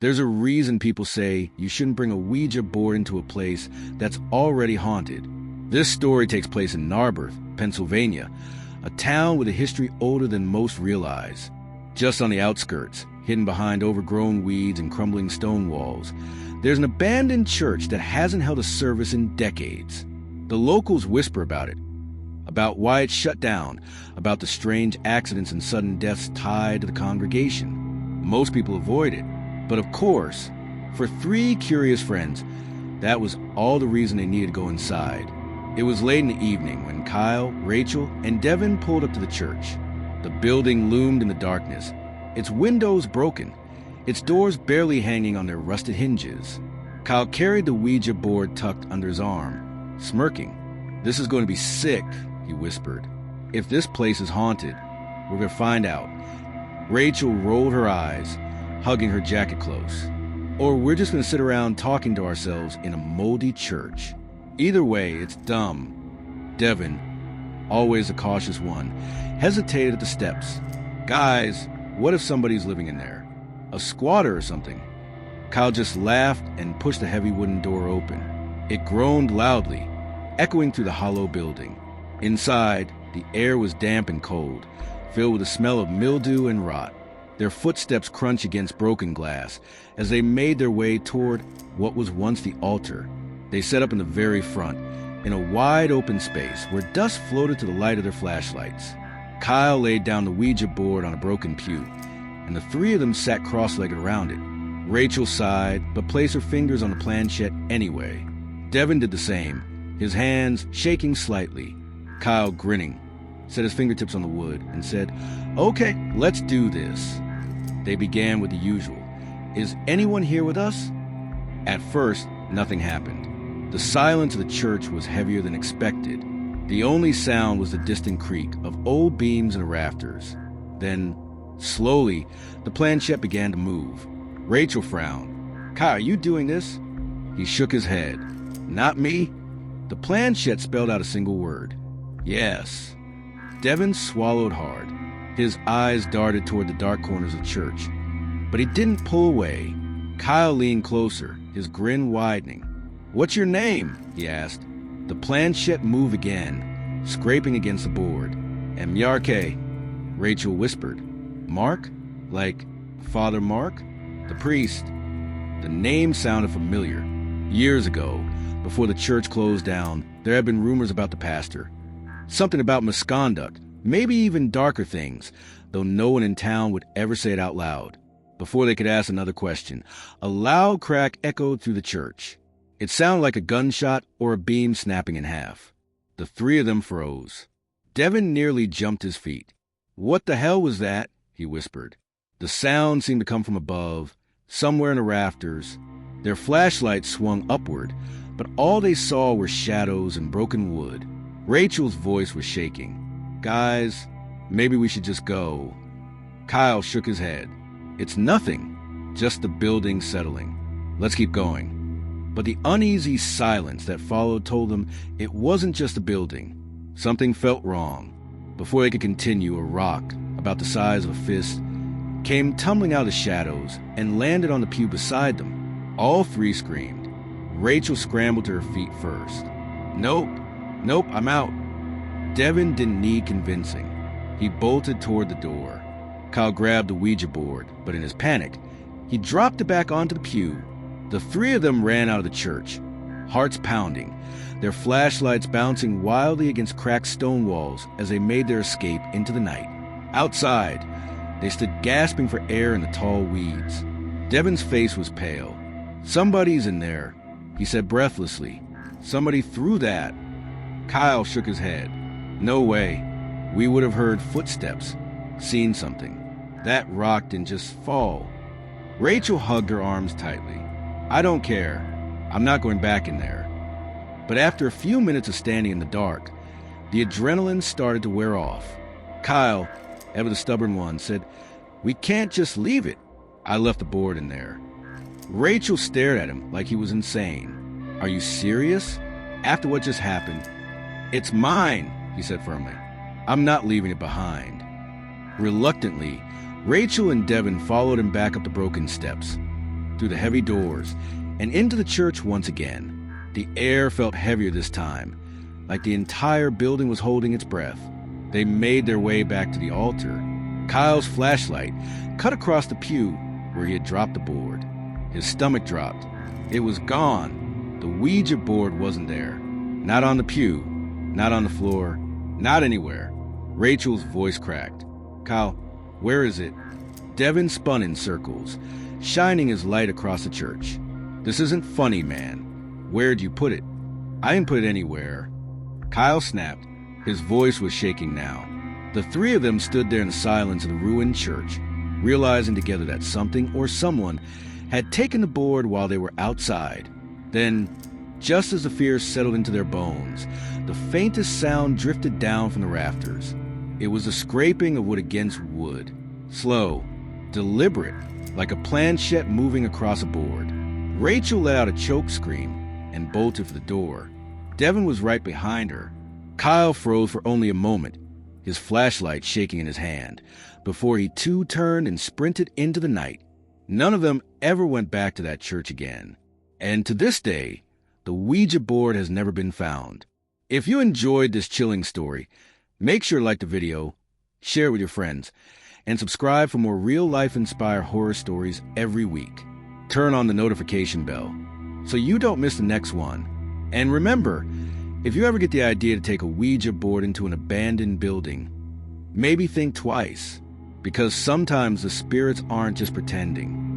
There's a reason people say you shouldn't bring a Ouija board into a place that's already haunted. This story takes place in Narberth, Pennsylvania, a town with a history older than most realize. Just on the outskirts, hidden behind overgrown weeds and crumbling stone walls, there's an abandoned church that hasn't held a service in decades. The locals whisper about it, about why it's shut down, about the strange accidents and sudden deaths tied to the congregation. Most people avoid it, but of course, for three curious friends, that was all the reason they needed to go inside. It was late in the evening when Kyle, Rachel, and Devin pulled up to the church. The building loomed in the darkness, its windows broken, its doors barely hanging on their rusted hinges. Kyle carried the Ouija board tucked under his arm, smirking. "This is going to be sick," he whispered. "If this place is haunted, we're going to find out." Rachel rolled her eyes, hugging her jacket close. "Or we're just going to sit around talking to ourselves in a moldy church. Either way, it's dumb." Devin, always a cautious one, hesitated at the steps. "Guys, what if somebody's living in there? A squatter or something?" Kyle just laughed and pushed the heavy wooden door open. It groaned loudly, echoing through the hollow building. Inside, the air was damp and cold, filled with the smell of mildew and rot. Their footsteps crunched against broken glass as they made their way toward what was once the altar. They set up in the very front, in a wide open space where dust floated to the light of their flashlights. Kyle laid down the Ouija board on a broken pew, and the three of them sat cross-legged around it. Rachel sighed, but placed her fingers on the planchette anyway. Devin did the same, his hands shaking slightly. Kyle, grinning, set his fingertips on the wood and said, "Okay, let's do this." They began with the usual. "Is anyone here with us?" At first, nothing happened. The silence of the church was heavier than expected. The only sound was the distant creak of old beams and rafters. Then, slowly, the planchette began to move. Rachel frowned. "Kyle, are you doing this?" He shook his head. "Not me." The planchette spelled out a single word. "Yes." Devin swallowed hard. His eyes darted toward the dark corners of the church. But he didn't pull away. Kyle leaned closer, his grin widening. "What's your name?" he asked. The planchette moved again, scraping against the board. "Myarke," Rachel whispered. "Mark? Like Father Mark? The priest?" The name sounded familiar. Years ago, before the church closed down, there had been rumors about the pastor. Something about misconduct, maybe even darker things, though no one in town would ever say it out loud. Before they could ask another question, a loud crack echoed through the church. It sounded like a gunshot or a beam snapping in half. The three of them froze. Devin nearly jumped his feet. "What the hell was that?" he whispered. The sound seemed to come from above, somewhere in the rafters. Their flashlights swung upward, but all they saw were shadows and broken wood. Rachel's voice was shaking. "Guys, maybe we should just go." Kyle shook his head. "It's nothing, just the building settling. Let's keep going." But the uneasy silence that followed told them it wasn't just a building. Something felt wrong. Before they could continue, a rock, about the size of a fist, came tumbling out of the shadows and landed on the pew beside them. All three screamed. Rachel scrambled to her feet first. Nope, I'm out." Devin didn't need convincing. He bolted toward the door. Kyle grabbed the Ouija board, but in his panic, he dropped it back onto the pew. The three of them ran out of the church, hearts pounding, their flashlights bouncing wildly against cracked stone walls as they made their escape into the night. Outside, they stood gasping for air in the tall weeds. Devin's face was pale. "Somebody's in there," he said breathlessly. "Somebody threw that." Kyle shook his head. "No way. We would have heard footsteps, seen something. That rock didn't just fall." Rachel hugged her arms tightly. "I don't care. I'm not going back in there." But after a few minutes of standing in the dark, the adrenaline started to wear off. Kyle, ever the stubborn one, said, "We can't just leave it." "I left the board in there." Rachel stared at him like he was insane. "Are you serious? After what just happened?" "It's mine," he said firmly. "I'm not leaving it behind." Reluctantly, Rachel and Devin followed him back up the broken steps. through the heavy doors, and into the church once again. The air felt heavier this time, like the entire building was holding its breath. They made their way back to the altar. Kyle's flashlight cut across the pew where he had dropped the board. His stomach dropped. It was gone. The Ouija board wasn't there. Not on the pew, not on the floor, not anywhere. Rachel's voice cracked. "Kyle, where is it?" Devin spun in circles, shining his light across the church. "This isn't funny, man. Where'd you put it?" "I didn't put it anywhere." Kyle snapped. His voice was shaking now. The three of them stood there in the silence of the ruined church, realizing together that something or someone had taken the board while they were outside. Then, just as the fear settled into their bones, the faintest sound drifted down from the rafters. It was the scraping of wood against wood. Slow, deliberate, like a planchette moving across a board. Rachel let out a choke scream and bolted for the door. Devin was right behind her. Kyle froze for only a moment, his flashlight shaking in his hand, before he too turned and sprinted into the night. None of them ever went back to that church again. And to this day, the Ouija board has never been found. If you enjoyed this chilling story, make sure to like the video, share it with your friends, and subscribe for more real-life inspired horror stories every week. Turn on the notification bell so you don't miss the next one. And remember, if you ever get the idea to take a Ouija board into an abandoned building, maybe think twice, because sometimes the spirits aren't just pretending.